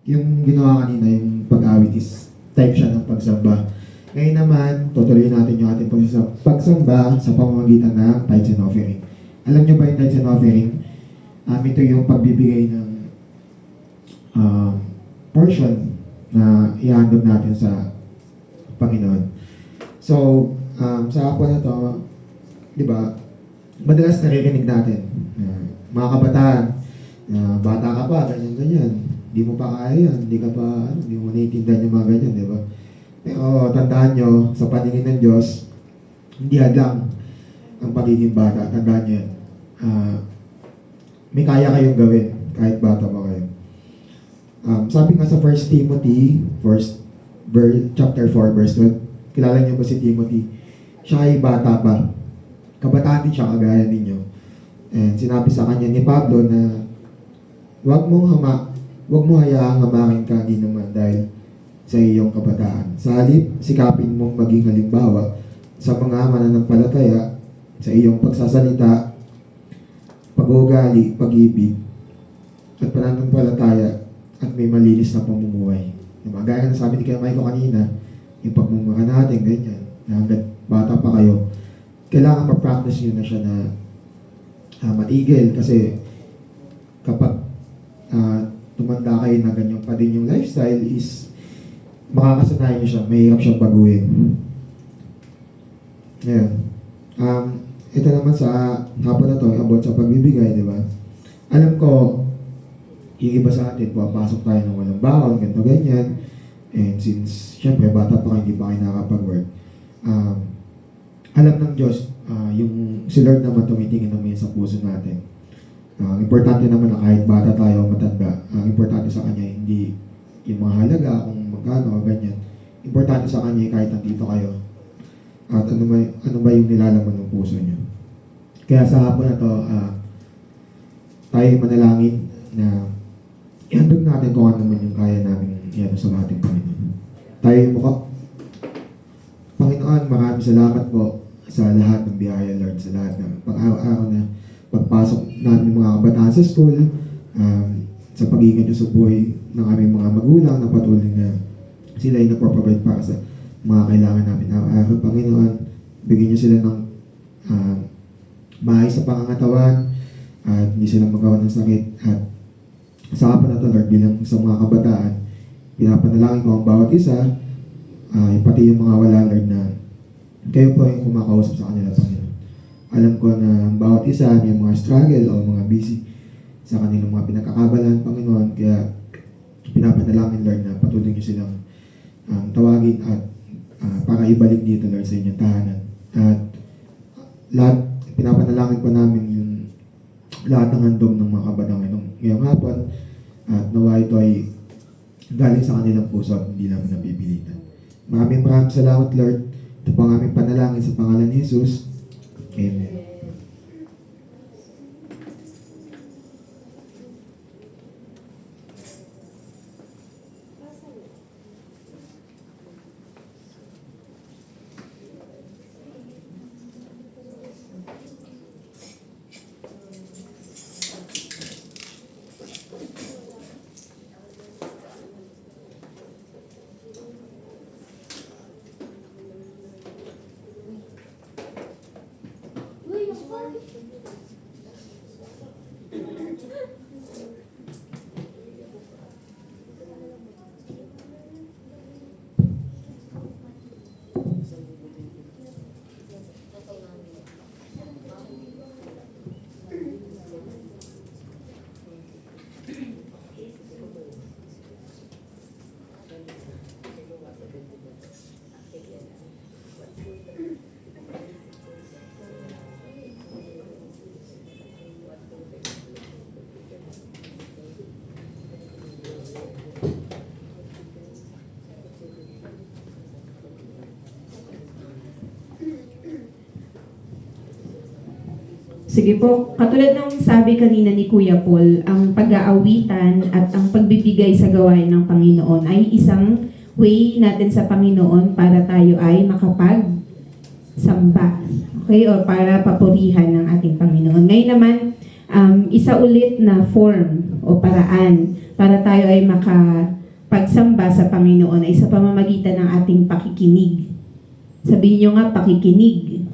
yung ginawa kanina, yung pag-awit is type siya ng pagsamba. Ngayon naman, tutuloy natin yung ating pagsamba sa pamamagitan ng tithes and offering. Alam niyo ba yung tithes and offering? Ito yung pagbibigay ng portion na ihandog natin sa Panginoon. So, sa hapon na to, di ba, madalas naririnig natin, mga kabataan, bata ka pa, ganyan-ganyan, di mo pa kaya yan, di mo naiintindihan yung mga ganyan, di ba? Pero tandaan nyo, sa paningin ng Diyos, hindi hadlang ang pagiging bata. Tandaan nyo yan. May kaya kayong gawin, kahit bata pa kayo. Sabi nga sa 1 Timothy, chapter 4, verse 12, kilala niyo ba si Timothy? Siya ay bata pa. Kabataan din siya, kagaya ninyo. And sinabi sa kanya ni Pablo na huwag mo hayaang hamakin ka din naman dahil sa iyong kabataan. Sa halip, sikapin mong maging halimbawa sa mga mananampalataya, sa iyong pagsasalita, pag-uugali, pag-ibig, at pananampalataya, at may malinis na pamumuhay. Gaya na sabi ni Kuya Michael kanina, yung pagmumura natin, ganyan, na hanggat bata pa kayo, kailangan ma-practice nyo na siya na matigil kasi kapag tumanda kayo na ganyan pa din yung lifestyle is makakasanayan nyo siya, mahirap siyang baguhin. Ngayon, ito naman sa hapon na to, about sa pagbibigay, di ba? Alam ko, yung iba sa atin, pumapasok tayo ng walang baon, ganito, ganyan. And since, syempre, bata pa kayo, hindi pa kayo nakakapag-work. Alam ng Diyos, yung si Lord naman tumitingin naman sa puso natin. Importante naman na kahit bata tayo o matanda, importante sa Kanya, hindi yung mga halaga, kung magkano o ganyan. Importante sa Kanya, kahit nandito kayo. At ano ba yung nilalaman ng puso niyo. Kaya sa hapon na to, tayo manalangin na ihandog natin kung ano man yung kaya namin iyan sa ating Panginoon. Tayo mukha. Panginoon, maraming salamat po sa lahat ng biyaya, Lord, sa lahat ng pag-araw-araw na pagpasok namin mga kabataan sa school, sa pag-iingat nyo sa buhay ng aming mga magulang na patuloy na sila ay naproprovide para sa mga kailangan namin araw-araw. Panginoon, bigyan nyo sila ng maayos sa pangangatawan at hindi sila magawa ng sakit. At sa hapon na ito, Lord, bilang sa mga kabataan, pinapanalangin ko ang bawat isa, pati yung mga wala, Lord, na kayo po yung kumakausap sa kanila, Panginoon. Alam ko na ang bawat isa may mga struggle o mga busy sa kanilang mga pinagkakabalan, Panginoon. Kaya pinapanalangin, Lord, na patuloy nyo silang tawagin at para ibalik dito, Lord, sa inyong tahanan. At lahat, pinapanalangin po namin yung lahat ng handog ng mga kabatang ngayong hapon at nawa ito ay galing sa kanilang puso at hindi namin napipilitan. Maraming salamat, Lord. Ito po ang aming panalangin sa pangalan ni Jesus. Amen. Sige po, katulad ng sabi kanina ni Kuya Paul, ang pag-aawitan at ang pagbibigay sa gawain ng Panginoon ay isang way natin sa Panginoon para tayo ay makapag-samba. Okay? O para papurihan ng ating Panginoon. Ngayon naman, isa ulit na form o paraan para tayo ay makapagsamba sa Panginoon ay sa pamamagitan ng ating pakikinig. Sabihin nyo nga, pakikinig.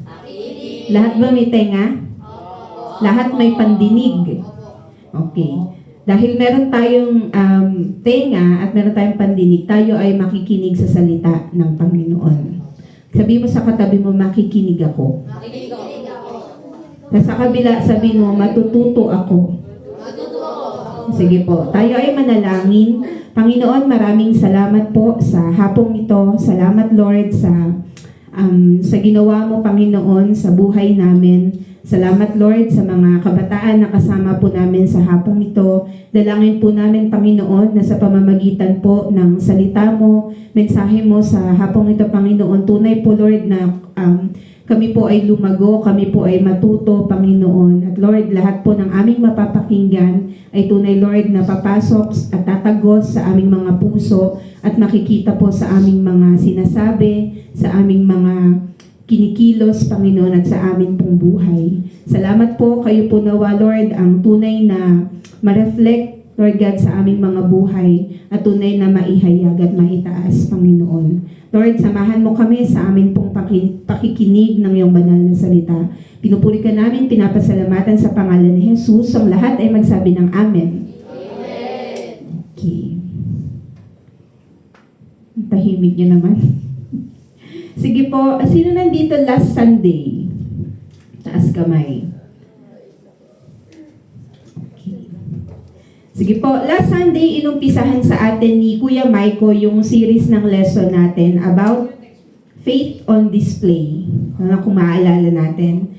Lahat ba may tenga? Lahat may pandinig. Okay. Dahil meron tayong tenga at meron tayong pandinig, tayo ay makikinig sa salita ng Panginoon. Sabi mo sa katabi mo, makikinig ako. Sa kabila, sabi mo, matututo ako. Sige po, tayo ay manalangin. Panginoon, maraming salamat po sa hapong ito. Salamat Lord sa ginawa mo, Panginoon, sa buhay namin. Salamat Lord sa mga kabataan na kasama po namin sa hapong ito. Dalangin po namin, Panginoon, na sa pamamagitan po ng salita mo, mensahe mo sa hapong ito, Panginoon. Tunay po Lord na kami po ay lumago, kami po ay matuto, Panginoon. At Lord, lahat po ng aming mapapakinggan ay tunay Lord na papasok at tatagos sa aming mga puso at makikita po sa aming mga sinasabi, sa aming mga kinikilos, Panginoon, at sa amin pong buhay. Salamat po, kayo po nawa, Lord, ang tunay na ma-reflect, Lord God, sa aming mga buhay at tunay na maihayag at maitaas, Panginoon. Lord, samahan mo kami sa amin pong pakikinig ng iyong banal na salita. Pinupuri ka namin, pinapasalamatan sa pangalan ni Jesus. Ang lahat ay magsabi ng Amen. Amen. Okay. Ang tahimik niyo naman. Sige po, sino nandito last Sunday? Taas kamay. Okay. Sige po, last Sunday, inumpisahan sa atin ni Kuya Maiko yung series ng lesson natin about faith on display. Kung maaalala natin.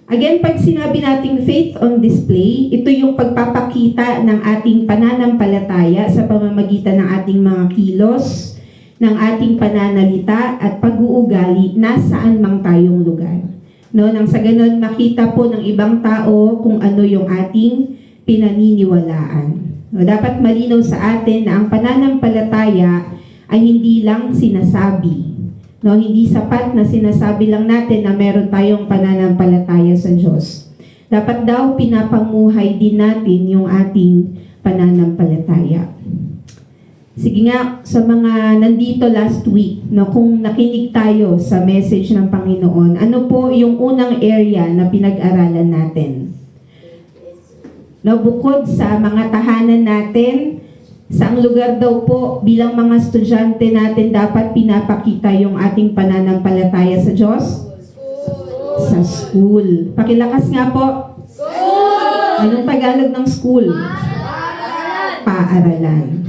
Again, pag sinabi nating faith on display, ito yung pagpapakita ng ating pananampalataya sa pamamagitan ng ating mga kilos, ng ating pananalita at pag-uugali nasaan mang tayong lugar. No, nang sa ganun makita po ng ibang tao kung ano yung ating pinaniniwalaan. No, dapat malinaw sa atin na ang pananampalataya ay hindi lang sinasabi. No, hindi sapat na sinasabi lang natin na meron tayong pananampalataya sa Diyos. Dapat daw pinapamuhay din natin yung ating pananampalataya. Sige nga, sa mga nandito last week, no, kung nakinig tayo sa message ng Panginoon, ano po yung unang area na pinag-aralan natin? No, bukod sa mga tahanan natin, saang lugar daw po bilang mga estudyante natin dapat pinapakita yung ating pananampalataya sa Diyos? Sa school. Pakilakas nga po. School! Anong Tagalog ng school? Paaralan.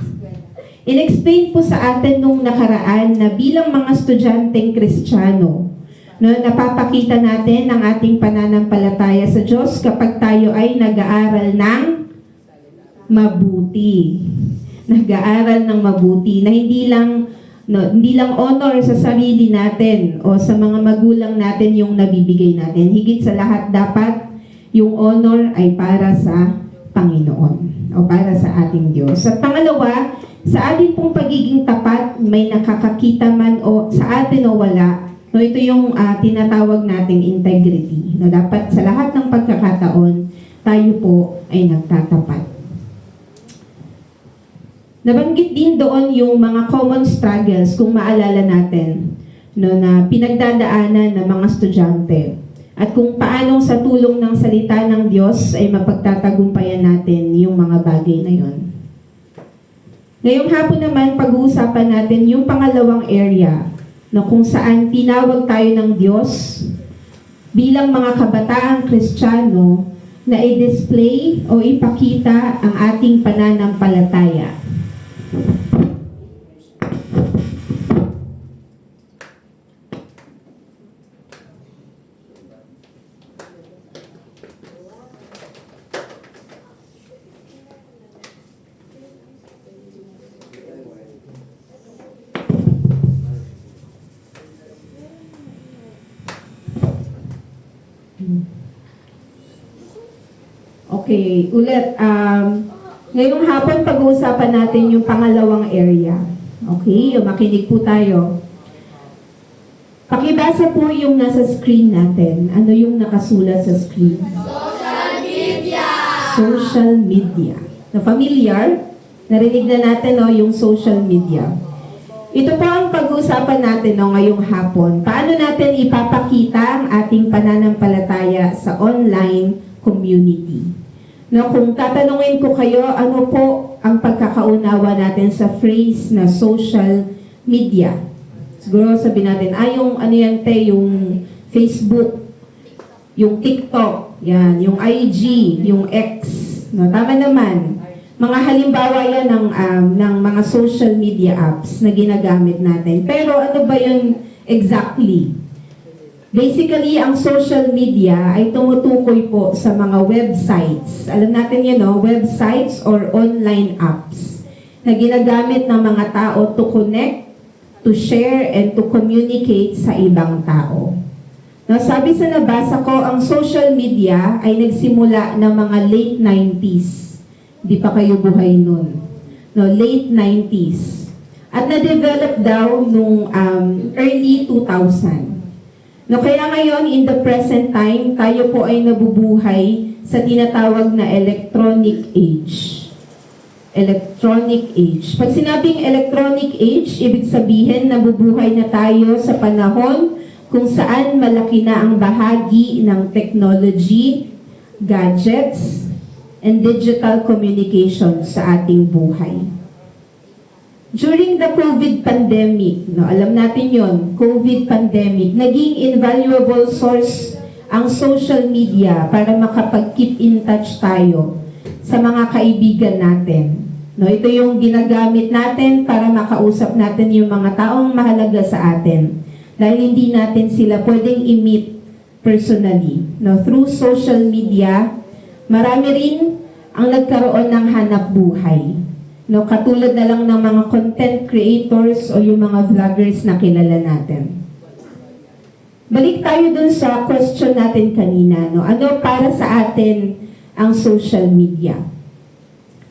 In-explain po sa atin nung nakaraan na bilang mga estudyanteng Kristiyano, no, napapakita natin ang ating pananampalataya sa Diyos kapag tayo ay nag-aaral ng mabuti. Nag-aaral ng mabuti na hindi lang honor sa sarili natin o sa mga magulang natin yung nabibigay natin. Higit sa lahat dapat yung honor ay para sa Panginoon o para sa ating Diyos. At pangalawa, sa ating pong pagiging tapat, may nakakakita man o sa atin o wala, no, ito yung tinatawag nating integrity. No, dapat sa lahat ng pagkakataon, tayo po ay nagtatapat. Nabanggit din doon yung mga common struggles, kung maalala natin, no, na pinagdadaanan ng mga estudyante. At kung paano sa tulong ng salita ng Diyos ay mapagtatagumpayan natin yung mga bagay na yon. Ngayong hapon naman, pag-uusapan natin yung pangalawang area na kung saan tinawag tayo ng Diyos bilang mga kabataang Kristiyano na i-display o ipakita ang ating pananampalataya. Okay, ulit. Ngayong hapon, pag-uusapan natin yung pangalawang area. Okay, makinig po tayo. Pakibasa po yung nasa screen natin. Ano yung nakasulat sa screen? Social media! social media. Na familiar? Narinig na natin no, yung social media. Ito po ang pag-uusapan natin no, ngayong hapon. Paano natin ipapakita ang ating pananampalataya sa online community? No, kung tatanungin ko kayo, ano po ang pagkakaunawa natin sa phrase na social media? Siguro sabihin natin, yung ano yan te, yung Facebook, yung TikTok, yan, yung IG, yung X. No, tama naman. Mga halimbawa yan ng mga social media apps na ginagamit natin. Pero ano ba yun exactly? Basically, ang social media ay tumutukoy po sa mga websites. Alam natin yan, no? Websites or online apps na ginagamit ng mga tao to connect, to share, and to communicate sa ibang tao. Now, sabi sa nabasa ko, ang social media ay nagsimula ng mga late 90s. Di pa kayo buhay nun. No, late 90s. At na-develop daw nung early 2000. No, kaya ngayon, in the present time, tayo po ay nabubuhay sa tinatawag na electronic age. Electronic age. Pag sinabing electronic age, ibig sabihin nabubuhay na tayo sa panahon kung saan malaki na ang bahagi ng technology, gadgets, and digital communication sa ating buhay. During the COVID pandemic, no, alam natin yon, COVID pandemic, naging invaluable source ang social media para makapag-keep in touch tayo sa mga kaibigan natin. No, ito yung ginagamit natin para makausap natin yung mga taong mahalaga sa atin. Dahil hindi natin sila pwedeng i-meet personally. No, through social media, marami rin ang nagkaroon ng hanap buhay. No, katulad na lang ng mga content creators o yung mga vloggers na kilala natin. Balik tayo dun sa question natin kanina. No? Ano para sa atin ang social media?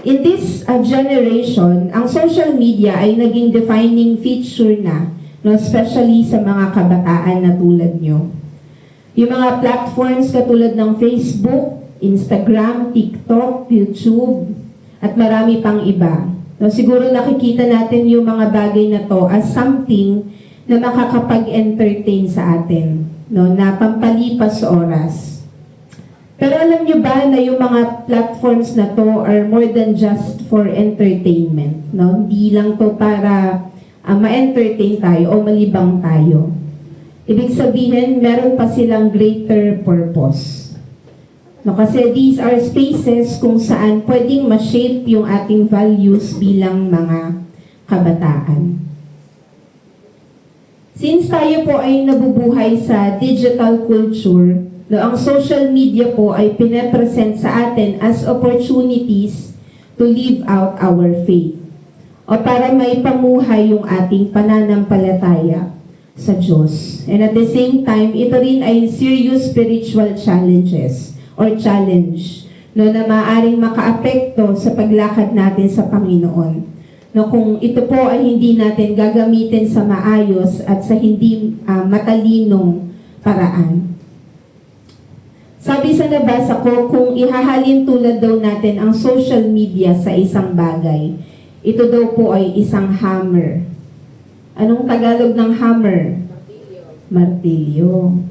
In this generation, ang social media ay naging defining feature na, no? Especially sa mga kabataan na tulad nyo. Yung mga platforms katulad ng Facebook, Instagram, TikTok, YouTube, at marami pang iba. No, siguro nakikita natin yung mga bagay na to as something na makakapag-entertain sa atin, no, na pampalipas oras. Pero alam nyo ba na yung mga platforms na to are more than just for entertainment? No? Hindi lang to para ma-entertain tayo o malibang tayo. Ibig sabihin, meron pa silang greater purpose. No, kasi these are spaces kung saan pwedeng ma-shape yung ating values bilang mga kabataan. Since tayo po ay nabubuhay sa digital culture, no, ang social media po ay pinapresent sa atin as opportunities to live out our faith o para may pamuhay yung ating pananampalataya sa Diyos. And at the same time, ito rin ay serious spiritual challenges or challenge, no, na maaaring makaapekto sa paglakad natin sa Panginoon. No, kung ito po ay hindi natin gagamitin sa maayos at sa hindi matalinong paraan. Sabi sa nabasa ko, kung ihahalin tulad daw natin ang social media sa isang bagay, ito daw po ay isang hammer. Anong Tagalog ng hammer? Martilyo.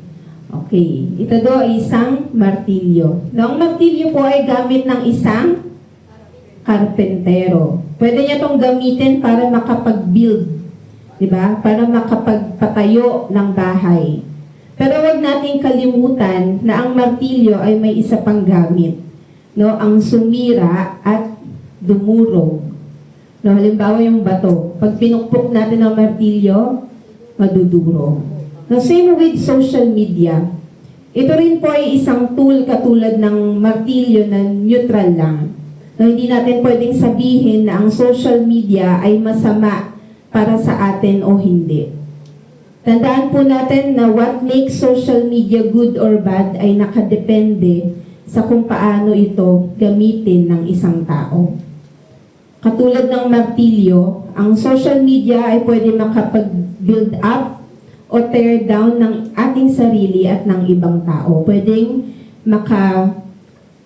Okay. Ito daw ay isang martilyo. Ang martilyo po ay gamit ng isang karpentero. Pwede niya itong gamitin para makapag-build. Diba? Para makapagpatayo ng bahay. Pero wag nating kalimutan na ang martilyo ay may isa pang gamit. No? Ang sumira at dumurog. No? Halimbawa yung bato. Pag pinukpok natin ang martilyo, madudurog. No, same with social media. Ito rin po ay isang tool katulad ng martilyo na neutral lang. No, hindi natin pwedeng sabihin na ang social media ay masama para sa atin o hindi. Tandaan po natin na what makes social media good or bad ay nakadepende sa kung paano ito gamitin ng isang tao. Katulad ng martilyo, ang social media ay pwede makapag-build up o tear down ng ating sarili at ng ibang tao. Pwedeng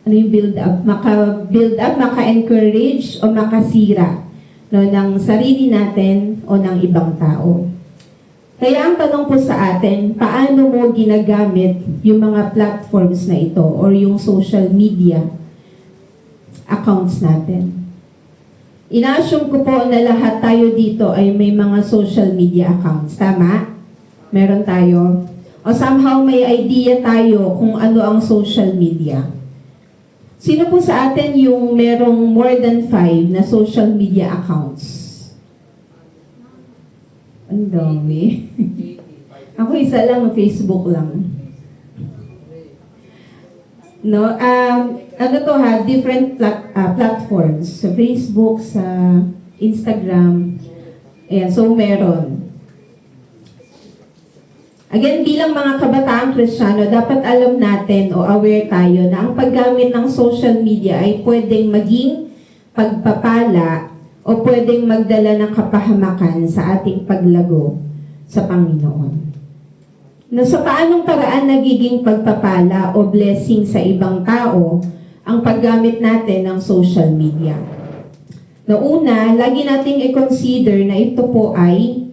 ano yung build up? Maka-build up, maka-encourage o makasira, no, ng sarili natin o ng ibang tao. Kaya ang tanong po sa atin, paano mo ginagamit yung mga platforms na ito or yung social media accounts natin? Ina-assume ko po na lahat tayo dito ay may mga social media accounts. Tama? Meron tayo? O somehow may idea tayo kung ano ang social media. Sino po sa atin yung merong more than 5 na social media accounts? Ang dami. Ako isa lang, Facebook lang. No, ano to ha, different platforms. Sa Facebook, sa Instagram. Ayan, so meron. Again, bilang mga kabataang Kristiyano, dapat alam natin o aware tayo na ang paggamit ng social media ay pwedeng maging pagpapala o pwedeng magdala ng kapahamakan sa ating paglago sa Panginoon. Na sa paanong paraan nagiging pagpapala o blessing sa ibang tao ang paggamit natin ng social media. Na una, lagi nating i-consider na ito po ay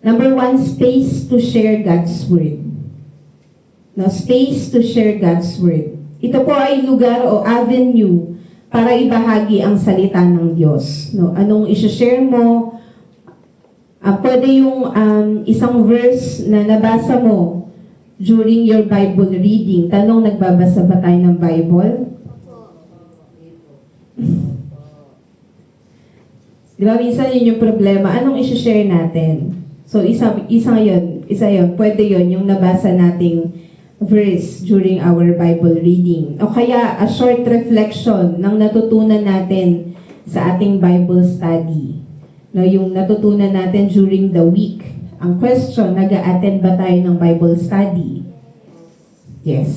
number 1, space to share God's Word. No, space to share God's Word. Ito po ay lugar o avenue para ibahagi ang salita ng Diyos. No, anong i-share mo? Pwede yung isang verse na nabasa mo during your Bible reading. Tanong, nagbabasa ba tayo ng Bible? Di ba, minsan yun yung problema. Anong i-share natin? So, isa yun. Pwede yun, yung nabasa nating verse during our Bible reading. O kaya, a short reflection ng natutunan natin sa ating Bible study. No, yung natutunan natin during the week. Ang question, nag-a-attend ba tayo ng Bible study? Yes.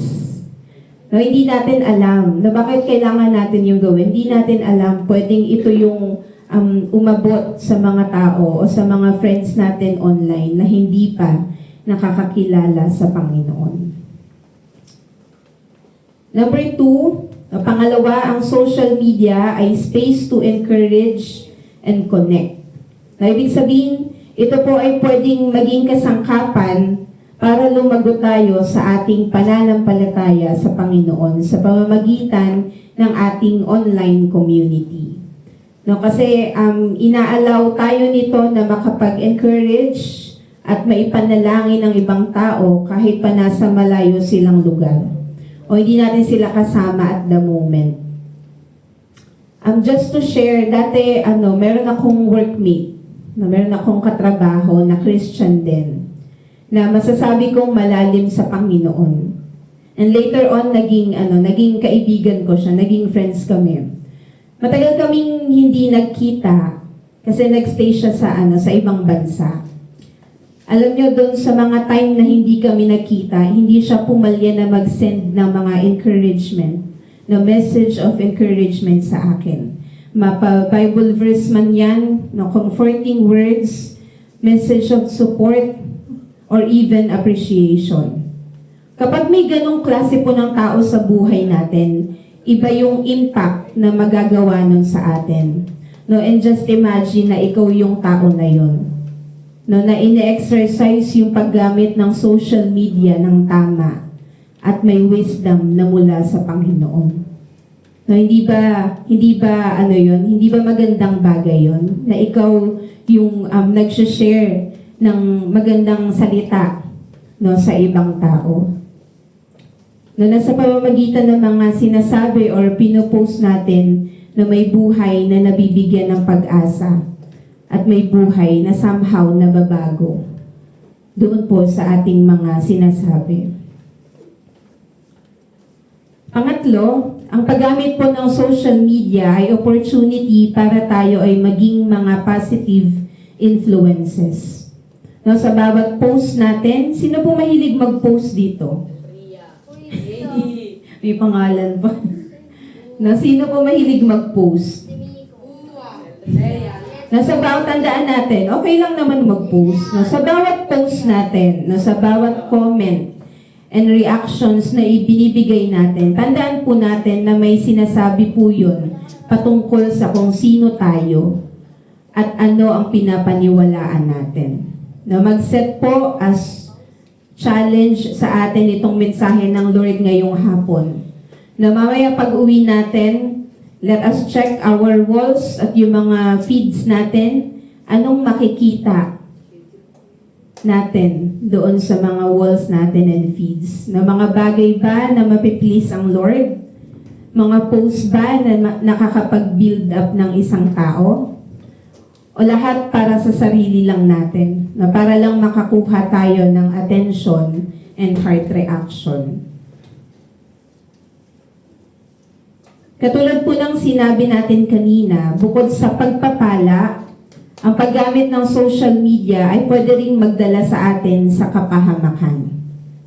No, hindi natin alam na bakit kailangan natin yung gawin. Hindi natin alam, pwedeng ito yung umabot sa mga tao o sa mga friends natin online na hindi pa nakakakilala sa Panginoon. Number 2, pangalawa, ang social media ay space to encourage and connect. Na ibig sabihin, ito po ay pwedeng maging kasangkapan para lumago tayo sa ating pananampalataya sa Panginoon sa pamamagitan ng ating online community. No, kasi inaalaw tayo nito na makapag-encourage at maipanalangin ang ibang tao kahit pa nasa malayo silang lugar o hindi natin sila kasama at the moment. Just to share, dati meron akong workmate na meron akong katrabaho na Christian din, na masasabi kong malalim sa Panginoon. And later on, naging kaibigan ko siya, naging friends kami. Matagal kaming hindi nagkita kasi nagstay siya sa ibang bansa. Alam niyo, doon sa mga time na hindi kami nakita, hindi siya pumalya na mag-send ng mga encouragement, na message of encouragement sa akin. Mapa-Bible verse man yan, no, comforting words, message of support, or even appreciation. Kapag may ganong klase po ng tao sa buhay natin, iba yung impact na magagawa nun sa atin. No, and just imagine na ikaw yung tao na yun. No, na ine-exercise yung paggamit ng social media ng tama at may wisdom na mula sa Panginoon. No, hindi ba hindi ba magandang bagay yon na ikaw yung nag-share ng magandang salita, no, sa ibang tao. No, nasa pamamagitan ng mga sinasabi or pinopost natin na may buhay na nabibigyan ng pag-asa at may buhay na somehow nababago doon po sa ating mga sinasabi. Pangatlo, ang paggamit po ng social media ay opportunity para tayo ay maging mga positive influences. No, sa bawat post natin, sino po mahilig mag-post dito? May pangalan pa. No, sino po mahilig mag-post? No, sa bawat tandaan natin, okay lang naman mag-post. No, sa bawat post natin, no, sa bawat comment, and reactions na ibinibigay natin, tandaan po natin na may sinasabi po yun patungkol sa kung sino tayo at ano ang pinapaniwalaan natin. Na mag-set po as challenge sa atin itong mensahe ng Lord ngayong hapon. Na mamaya pag-uwi natin, let us check our walls at yung mga feeds natin, anong makikita natin doon sa mga walls natin and feeds. Na mga bagay ba na mapiplease ang Lord? Mga posts ba na nakakapag-build up ng isang tao? O lahat para sa sarili lang natin? Na para lang makakuha tayo ng attention and heart reaction. Katulad po ng sinabi natin kanina, bukod sa pagpapala, ang paggamit ng social media ay pwede ring magdala sa atin sa kapahamakan.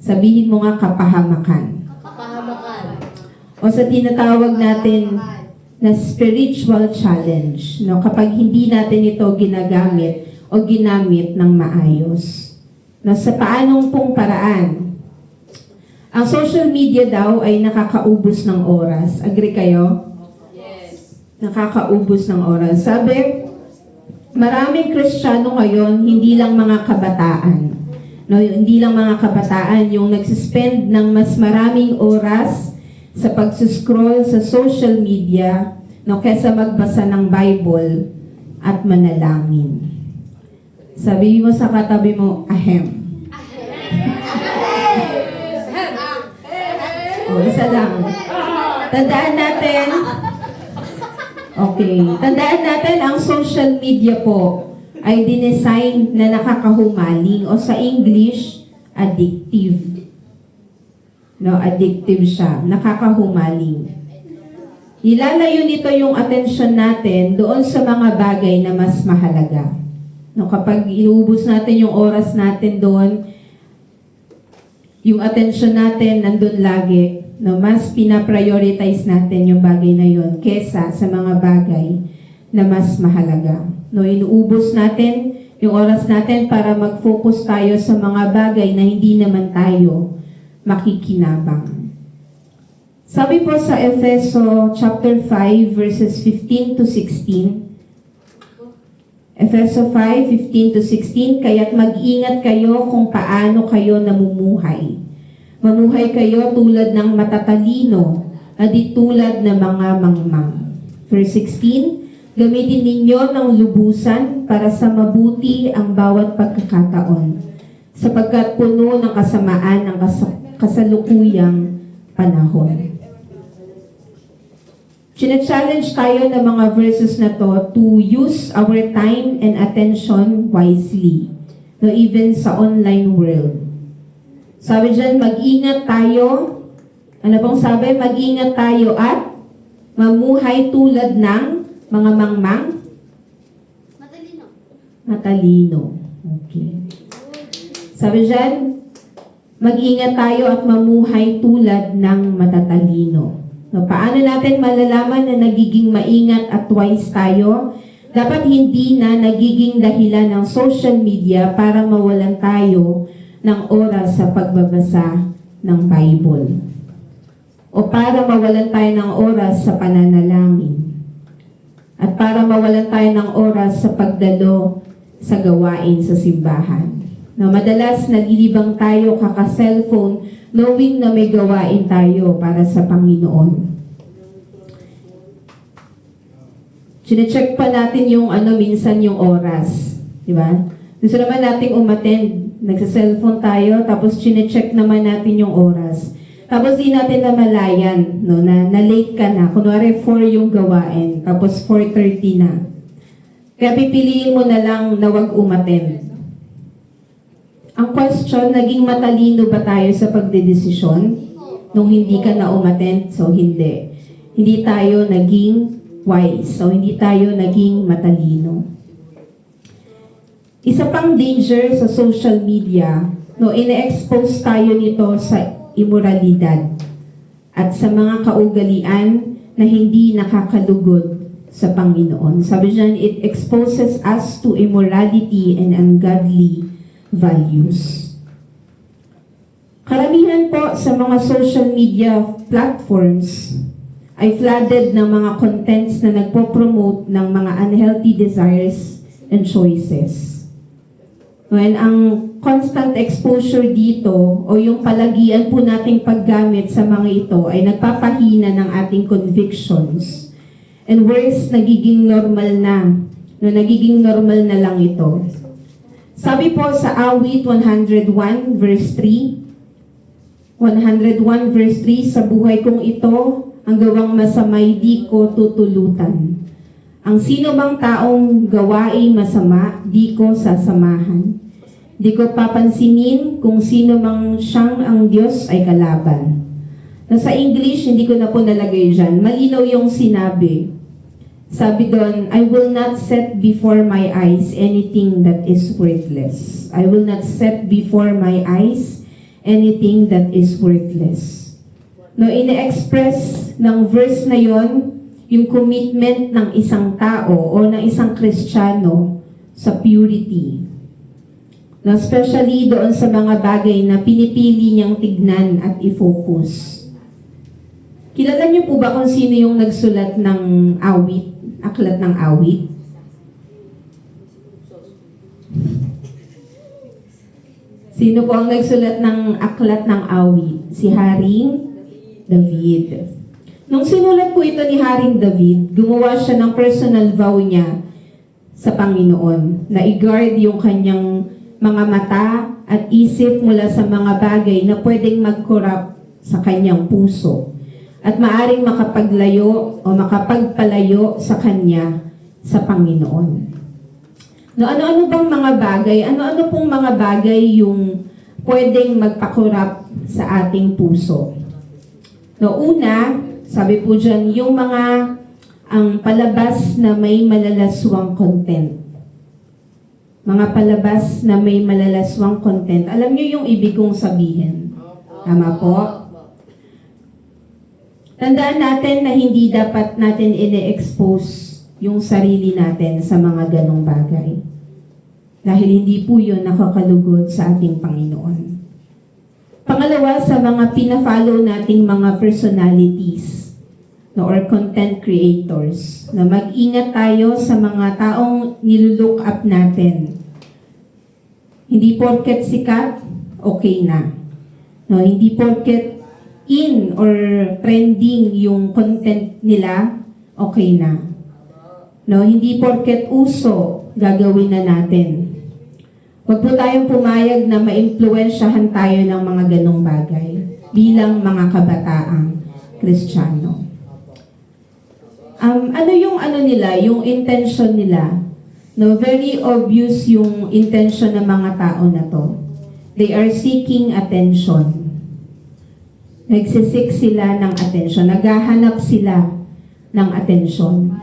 Sabihin mo nga kapahamakan. Kapahamakan. O sa tinatawag natin na spiritual challenge, no? Kapag hindi natin ito ginagamit o ginamit ng maayos. No, sa paanong pong paraan? Ang social media daw ay nakakaubos ng oras. Agree kayo? Yes. Nakakaubos ng oras. Sabi, maraming Kristiyano ngayon, hindi lang mga kabataan. No, hindi lang mga kabataan yung nagsispend ng mas maraming oras sa pagsuscroll sa social media, no, kesa magbasa ng Bible at manalangin. Sabi mo sa katabi mo, ahem. O, isa lang. Tandaan natin, okay, tandaan natin ang social media po ay dinesign na nakakahumaling o sa English, addictive. No, addictive siya, nakakahumaling. Ilalayo nito yung atensyon natin doon sa mga bagay na mas mahalaga. No, kapag inuubos natin yung oras natin doon, yung atensyon natin nandun lagi, no, mas pinaprioritize natin yung bagay na yun kesa sa mga bagay na mas mahalaga. No, inuubos natin yung oras natin para mag-focus tayo sa mga bagay na hindi naman tayo makikinabang. Sabi po sa Efeso chapter 5 verses 15 to 16, Efeso 5:15 to 16, kaya't mag-ingat kayo kung paano kayo namumuhay. Mamuhay kayo tulad ng matatalino, at di tulad ng mga mangmang. Verse 16, gamitin ninyo ng lubusan para sa mabuti ang bawat pagkakataon, sapagkat puno ng kasamaan ang kasalukuyang panahon. Chine-challenge tayo ng mga verses na to use our time and attention wisely, no, even sa online world. Sabi dyan, mag-ingat tayo. Ano pong sabi? Mag-ingat tayo at mamuhay tulad ng mga mangmang? Matalino. Matalino. Okay. Sabi dyan, mag-ingat tayo at mamuhay tulad ng matatalino. No, paano natin malalaman na nagiging maingat at wise tayo? Dapat hindi na nagiging dahilan ng social media para mawalan tayo ng oras sa pagbabasa ng Bible. O para mawalan tayo ng oras sa pananalangin. At para mawalan tayo ng oras sa pagdalo sa gawain sa simbahan. No, madalas nalilibang tayo kaka-cellphone knowing na may gawain tayo para sa Panginoon. Chine-check pa natin yung minsan yung oras. Di ba? Gusto naman nating umattend. Nagsa-cellphone tayo, tapos chine-check naman natin yung oras. Tapos di natin namalayan, no, na late ka na. Kunwari 4 yung gawain, tapos 4:30 na. Kaya pipiliin mo na lang na wag umattend. Ang question, naging matalino ba tayo sa pagdedesisyon nung hindi ka na umattend? So, hindi. Hindi tayo naging wise. So, hindi tayo naging matalino. Isa pang danger sa social media, no, ine-expose tayo nito sa immoralidad at sa mga kaugalian na hindi nakakalugod sa Panginoon. Sabi dyan, it exposes us to immorality and ungodly values. Karamihan po sa mga social media platforms ay flooded ng mga contents na nagpo-promote ng mga unhealthy desires and choices. When ang constant exposure dito o yung palagian po nating paggamit sa mga ito ay nagpapahina ng ating convictions. And worse, nagiging normal na. No, nagiging normal na lang ito. Sabi po sa Awit 101 verse 3, 101 verse 3, sa buhay kong ito, ang gawang masamay di ko tutulutan. Ang sino bang taong gawaing masama, di ko sasamahan. Di ko papansinin kung sino mang siyang ang Diyos ay kalaban. Sa English, hindi ko na po nalagay dyan. Malinaw yung sinabi. Sabi doon, I will not set before my eyes anything that is worthless. I will not set before my eyes anything that is worthless. No, ine-express ng verse na yon yung commitment ng isang tao o ng isang Kristiyano sa purity. No, especially doon sa mga bagay na pinipili niyang tignan at i-focus. Kilala niyo po ba kung sino yung nagsulat ng awit, aklat ng awit? Sino po ang nagsulat ng aklat ng awit? Si Haring David. Nung sinulat po ito ni Haring David, gumawa siya ng personal vow niya sa Panginoon na i-guard yung kanyang mga mata at isip mula sa mga bagay na pwedeng mag-corrupt sa kanyang puso at maaring makapaglayo o makapagpalayo sa kanya sa Panginoon. No, ano-ano bang mga bagay? Ano-ano pong mga bagay yung pwedeng magpa-corrupt sa ating puso? No, una, sabi po dyan, yung mga ang palabas na may malalaswang content. Mga palabas na may malalaswang content. Alam niyo yung ibig kong sabihin. Tama po? Tandaan natin na hindi dapat natin ine-expose yung sarili natin sa mga ganong bagay. Dahil hindi po yun nakakalugod sa ating Panginoon. Pangalawa, sa mga pina-follow nating mga personalities no, or content creators, na mag-ingat tayo sa mga taong nilook up natin. Hindi porket sikat, okay na. No, hindi porket in or trending yung content nila, okay na. No, hindi porket uso, gagawin na natin. Huwag po tayong pumayag na maimpluwensyahan tayo ng mga ganong bagay bilang mga kabataang Kristiyano. Ano yung nila, yung intention nila? No, very obvious yung intention ng mga tao na to. They are seeking attention. Nagsisik sila ng attention. Naghahanap sila ng attention.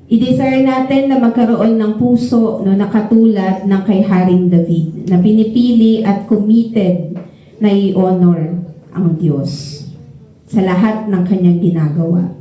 I-desire natin na magkaroon ng puso no, na katulad ng kay Haring David, na pinipili at committed na i-honor ang Diyos sa lahat ng kanyang ginagawa.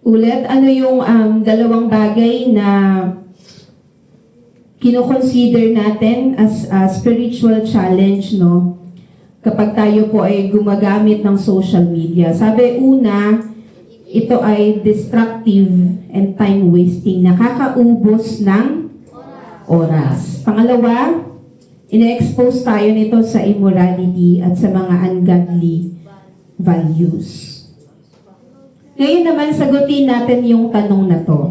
Ulit, ano yung dalawang bagay na kino-consider natin as a spiritual challenge, no? Kapag tayo po ay gumagamit ng social media. Sabi, una, ito ay destructive and time-wasting. Nakakaubos ng oras. Pangalawa, ina-expose tayo nito sa immorality at sa mga ungodly values. Ngayon naman, sagutin natin yung tanong na to.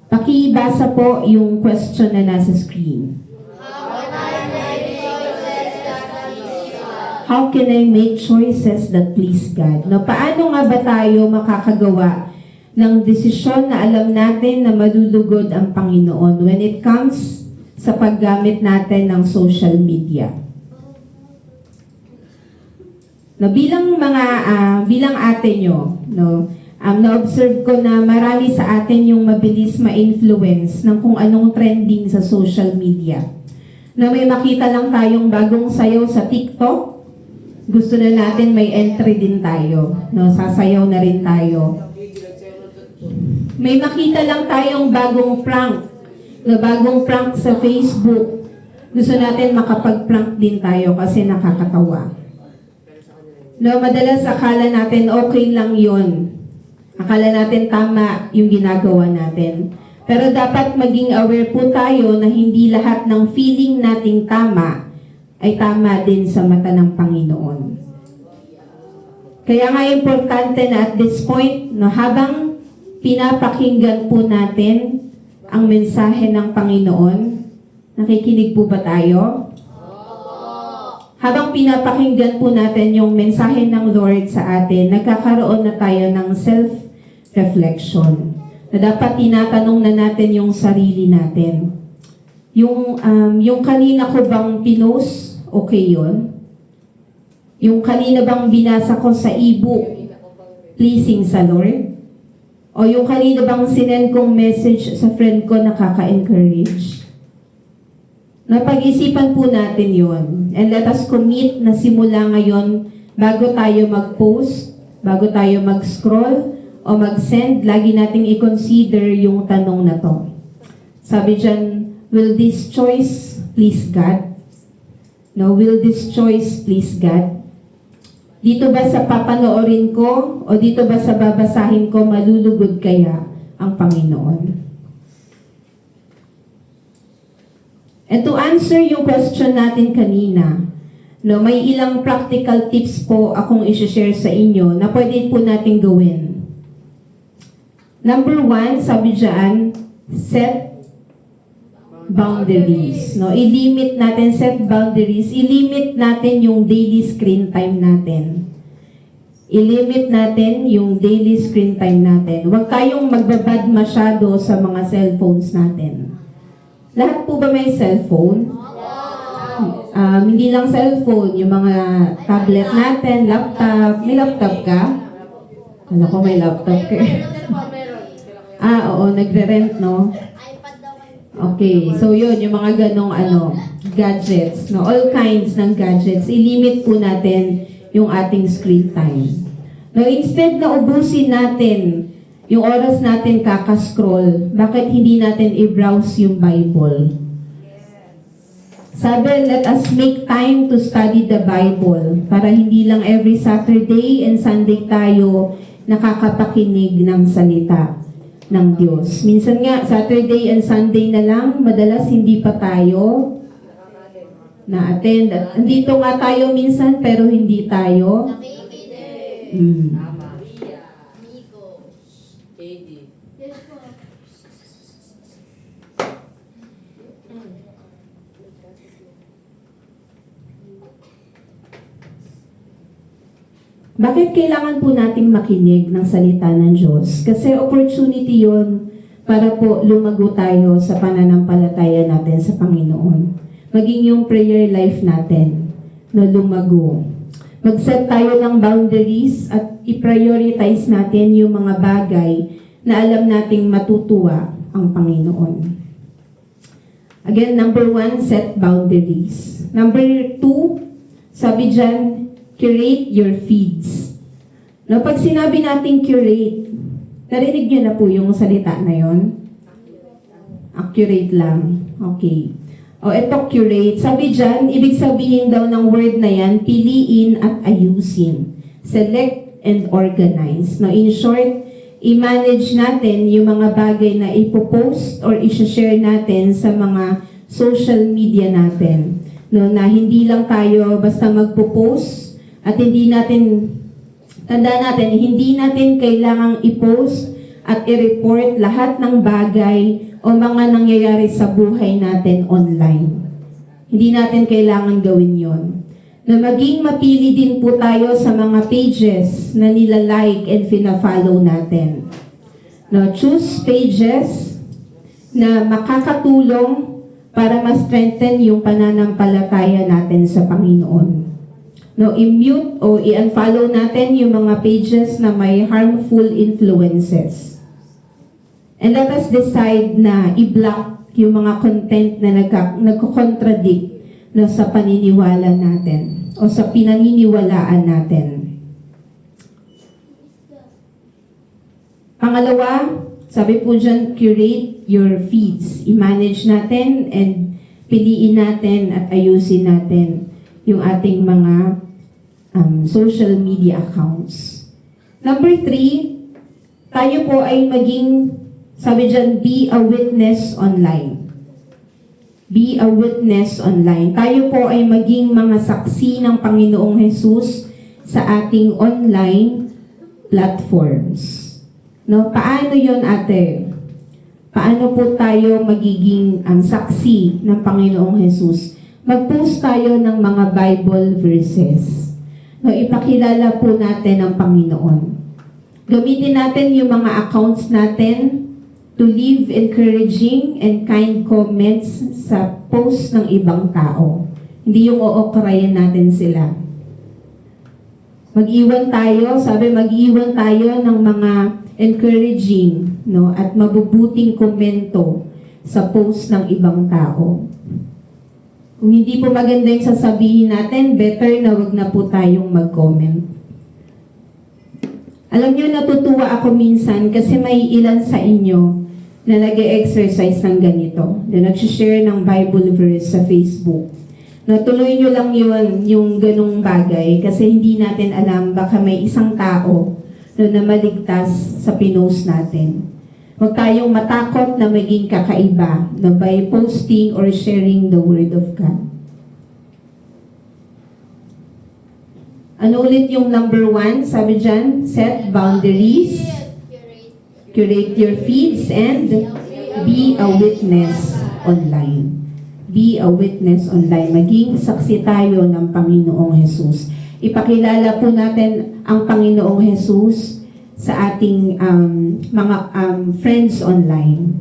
Pakibasa po yung question na nasa screen. How can I make choices that please God? No, paano nga ba tayo makakagawa ng desisyon na alam natin na malulugod ang Panginoon when it comes sa paggamit natin ng social media? No, bilang ate nyo, no, na-observe ko na marami sa atin yung mabilis ma-influence ng kung anong trending sa social media. Na may makita lang tayong bagong sayaw sa TikTok, gusto na natin may entry din tayo. No, sasayaw na rin tayo. May makita lang tayong bagong prank, na bagong prank sa Facebook. Gusto natin makapag-prank din tayo kasi nakakatawa. No, madalas akala natin okay lang yon. Akala natin tama yung ginagawa natin. Pero dapat maging aware po tayo na hindi lahat ng feeling nating tama ay tama din sa mata ng Panginoon. Kaya nga importante na at this point, no, habang pinapakinggan po natin ang mensahe ng Panginoon, nakikinig po ba tayo? Habang pinapakinggan po natin yung mensahe ng Lord sa atin, nagkakaroon na tayo ng self-reflection. Na dapat tinatanong na natin yung sarili natin. Yung kanina ko bang pinost, okay yun? Yung kanina bang binasa ko sa e-book, pleasing sa Lord? O yung kanina bang sinend kong message sa friend ko nakaka-encourage? Napag-isipan po natin yon. And let us commit na simula ngayon, bago tayo mag-post, bago tayo mag-scroll, o mag-send, lagi nating i-consider yung tanong na to. Sabi dyan, will this choice please God? No, will this choice please God? Dito ba sa papanoorin ko, o dito ba sa babasahin ko, malulugod kaya ang Panginoon? And to answer yung question natin kanina, no, may ilang practical tips po akong i-share sa inyo na pwede po natin gawin. Number 1, sabi dyan, set boundaries. No, i-limit natin, set boundaries. I-limit natin yung daily screen time natin. I-limit natin yung daily screen time natin. Huwag tayong magbabad masyado sa mga cellphones natin. Lahat po ba may cellphone? Hindi lang cellphone, yung mga tablet natin, laptop. May laptop ka? Ano ko may laptop ka? Oo, nagre-rent, no? Okay, so yun, yung mga ganong gadgets, no? All kinds ng gadgets. I-limit po natin yung ating screen time. No, instead na ubusin natin yung oras natin kakascroll, bakit hindi natin i-browse yung Bible? Sabi, let us make time to study the Bible para hindi lang every Saturday and Sunday tayo nakakapakinig ng salita ng Diyos. Minsan nga, Saturday and Sunday na lang, madalas hindi pa tayo na-attend. Andito nga tayo minsan, pero hindi tayo. Bakit kailangan po nating makinig ng salita ng Diyos? Kasi opportunity yon para po lumago tayo sa pananampalataya natin sa Panginoon. Maging yung prayer life natin na lumago. Mag-set tayo ng boundaries at i-prioritize natin yung mga bagay na alam nating matutuwa ang Panginoon. Again, number 1, set boundaries. Number 2, sabi dyan, curate your feeds. No, pag sinabi natin curate, narinig niyo na po yung salita na yon? Accurate lang. Okay. O, eto curate. Sabi dyan, ibig sabihin daw ng word na yan, piliin at ayusin. Select and organize. No, in short, i-manage natin yung mga bagay na ipopost or i-share natin sa mga social media natin. No, na hindi lang tayo basta magpo-post at hindi natin, tanda natin, hindi natin kailangang i-post at i-report lahat ng bagay o mga nangyayari sa buhay natin online. Hindi natin kailangan gawin yon. Na maging mapili din po tayo sa mga pages na nila-like and fina-follow natin. No, choose pages na makakatulong para ma-strengthen yung pananampalataya natin sa Panginoon. No, i-mute o i-unfollow natin yung mga pages na may harmful influences. And let us decide na i-block yung mga content na nagko-contradict no, sa paniniwala natin o sa pinaniniwalaan natin. Pangalawa, sabi po dyan, curate your feeds. I-manage natin and piliin natin at ayusin natin yung ating mga social media accounts. Number 3, tayo po ay maging, sabi dyan, be a witness online. Be a witness online. Tayo po ay maging mga saksi ng Panginoong Jesus sa ating online platforms. No, paano yon ate? Paano po tayo magiging saksi ng Panginoong Jesus? Mag-post tayo ng mga Bible verses. No, ipakilala po natin ang Panginoon. Gamitin natin yung mga accounts natin to leave encouraging and kind comments sa post ng ibang tao. Hindi yung ookrayan natin sila. Mag-iwan tayo, sabi mag-iwan tayo ng mga encouraging, no, at mabubuting komento sa post ng ibang tao. Kung hindi po maganda yung sasabihin natin, better na wag na po tayong mag-comment. Alam niyo, natutuwa ako minsan kasi may ilan sa inyo na nag-exercise ng ganito, na nag-share ng Bible verse sa Facebook. Natuloy nyo lang yun, yung ganong bagay, kasi hindi natin alam, baka may isang tao na maligtas sa pinost natin. Huwag tayong matakot na maging kakaiba na by posting or sharing the Word of God. Ano ulit yung number 1? Sabi dyan, set boundaries, curate your feeds, and be a witness online. Be a witness online. Maging saksi tayo ng Panginoong Jesus. Ipakilala po natin ang Panginoong Jesus sa ating mga friends online.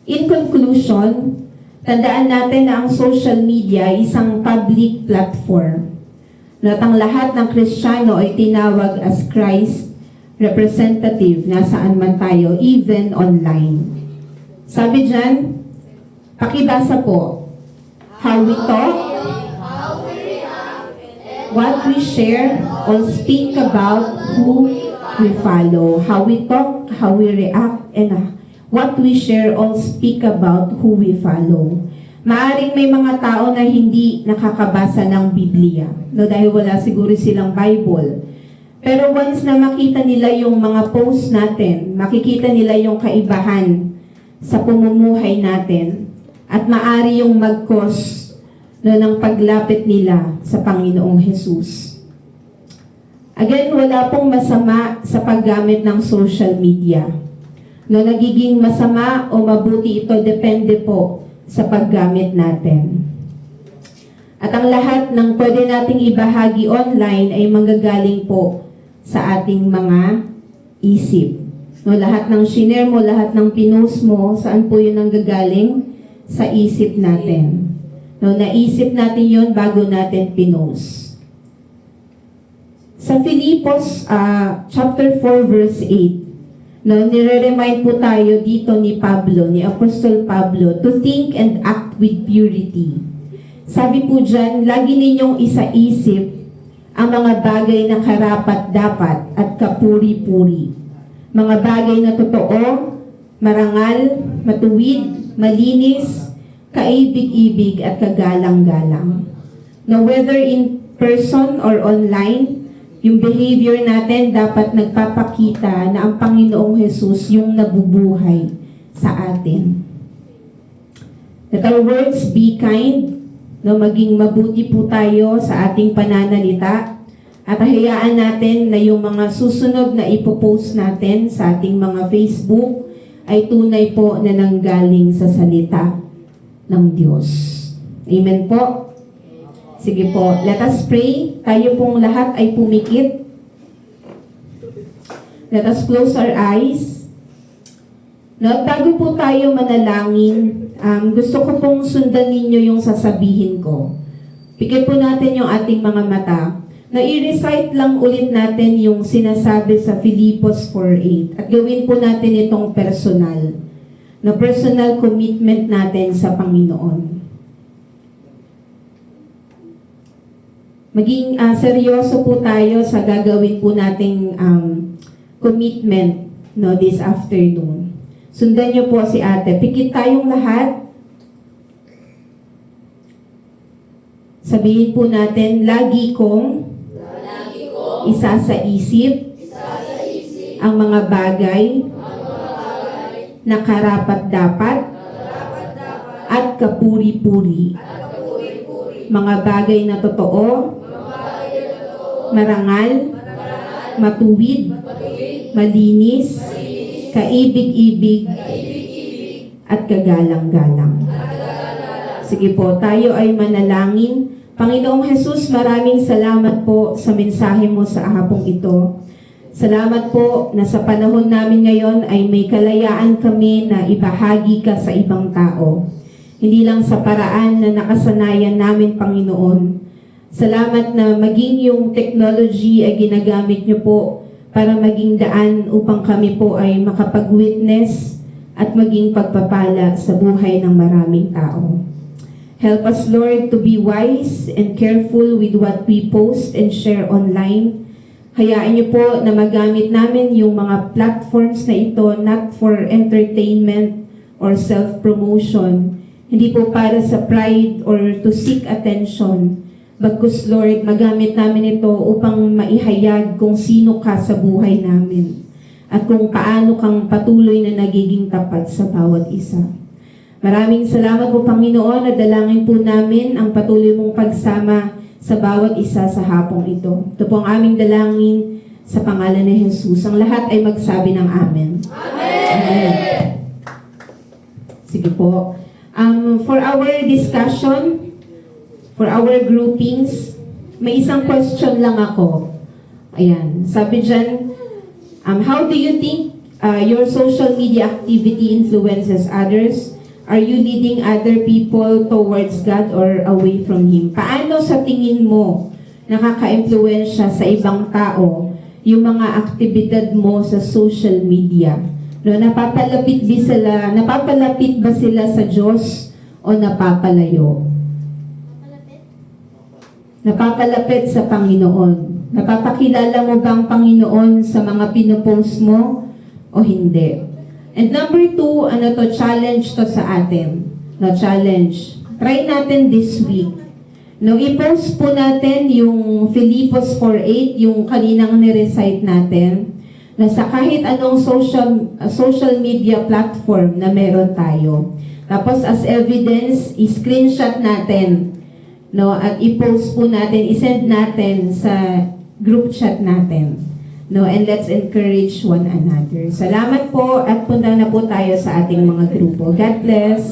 In conclusion, tandaan natin na ang social media ay isang public platform. At ang lahat ng Kristiyano ay tinawag as Christ representative nasaan man tayo, even online. Sabi dyan, pakibasa po, how we talk, what we share, or speak about who we follow. How we talk, how we react, and what we share, all speak about who we follow. Maaring may mga tao na hindi nakakabasa ng Biblia, no, dahil wala siguro silang Bible. Pero once na makita nila yung mga post natin, makikita nila yung kaibahan sa pumumuhay natin, at maari yung mag-cause no, ng paglapit nila sa Panginoong Jesus. Again, wala pong masama sa paggamit ng social media. No, nagiging masama o mabuti ito, depende po sa paggamit natin. At ang lahat ng pwede nating ibahagi online ay manggagaling po sa ating mga isip. No, lahat ng shinare mo, lahat ng pinost mo, saan po yun nanggagaling? Sa isip natin. No, naisip natin yun bago natin pinost. Sa Filipos chapter 4 verse 8, no, nire-remind po tayo dito ni Pablo, ni Apostol Pablo, to think and act with purity. Sabi po dyan, lagi ninyong isaisip ang mga bagay na karapat-dapat at kapuri-puri. Mga bagay na totoo, marangal, matuwid, malinis, kaibig-ibig at kagalang-galang. Now, whether in person or online, yung behavior natin dapat nagpapakita na ang Panginoong Jesus yung nabubuhay sa atin. Let our words be kind, no, maging mabuti po tayo sa ating pananalita, at hayaan natin na yung mga susunod na ipopost natin sa ating mga Facebook ay tunay po na nanggaling sa salita ng Diyos. Amen po. Sige po, let us pray. Tayo pong lahat ay pumikit. Let us close our eyes. No, bago po tayo manalangin, gusto ko pong sundan ninyo yung sasabihin ko. Pikit po natin yung ating mga mata na i-recite lang ulit natin yung sinasabi sa Filipos 4:8 at gawin po natin itong personal, na personal commitment natin sa Panginoon. Maging seryoso po tayo sa gagawin po nating commitment this afternoon. Sundan niyo po si ate. Pikit tayong lahat. Sabihin po natin, lagi kong isa sa isip ang mga bagay na karapat-dapat at kapuri-puri. Mga bagay na totoo, marangal, matuwid, malinis, kaibig-ibig, at kagalang-galang. Sige po, tayo ay manalangin. Panginoong Jesus, maraming salamat po sa mensahe mo sa hapong ito. Salamat po na sa panahon namin ngayon ay may kalayaan kami na ibahagi ka sa ibang tao. Hindi lang sa paraan na nakasanayan namin, Panginoon. Salamat na maging yung technology ay ginagamit niyo po para maging daan upang kami po ay makapag-witness at maging pagpapala sa buhay ng maraming tao. Help us, Lord, to be wise and careful with what we post and share online. Hayaan niyo po na magamit namin yung mga platforms na ito not for entertainment or self-promotion. Hindi po para sa pride or to seek attention. Bagkus, Lord, magamit namin ito upang maihayag kung sino ka sa buhay namin at kung paano kang patuloy na nagiging tapat sa bawat isa. Maraming salamat po, Panginoon, at dalangin po namin ang patuloy mong pagsama sa bawat isa sa hapong ito. Ito po ang aming dalangin sa pangalan ni Jesus. Ang lahat ay magsabi ng Amen. Amen. Sige po. For our discussion, for our groupings, may isang question lang ako. Ayan. Sabi dyan, how do you think your social media activity influences others? Are you leading other people towards God or away from Him? Paano sa tingin mo nakaka-impluwensya sa ibang tao yung mga aktibidad mo sa social media? No, napapalapit ba sila sa Diyos o napapalayo? Napapalapit sa Panginoon. Napapakilala mo ba ang Panginoon sa mga pinopost mo o hindi? And number 2, challenge to sa atin. Challenge. Try natin this week. I-post po natin yung Filipos 4:8, yung kaninang ni-recite natin, na sa kahit anong social media platform na meron tayo. Tapos as evidence, i-screenshot natin, at i-post po natin, i-send natin sa group chat natin. And let's encourage one another. Salamat po at punta na po tayo sa ating mga grupo. God bless.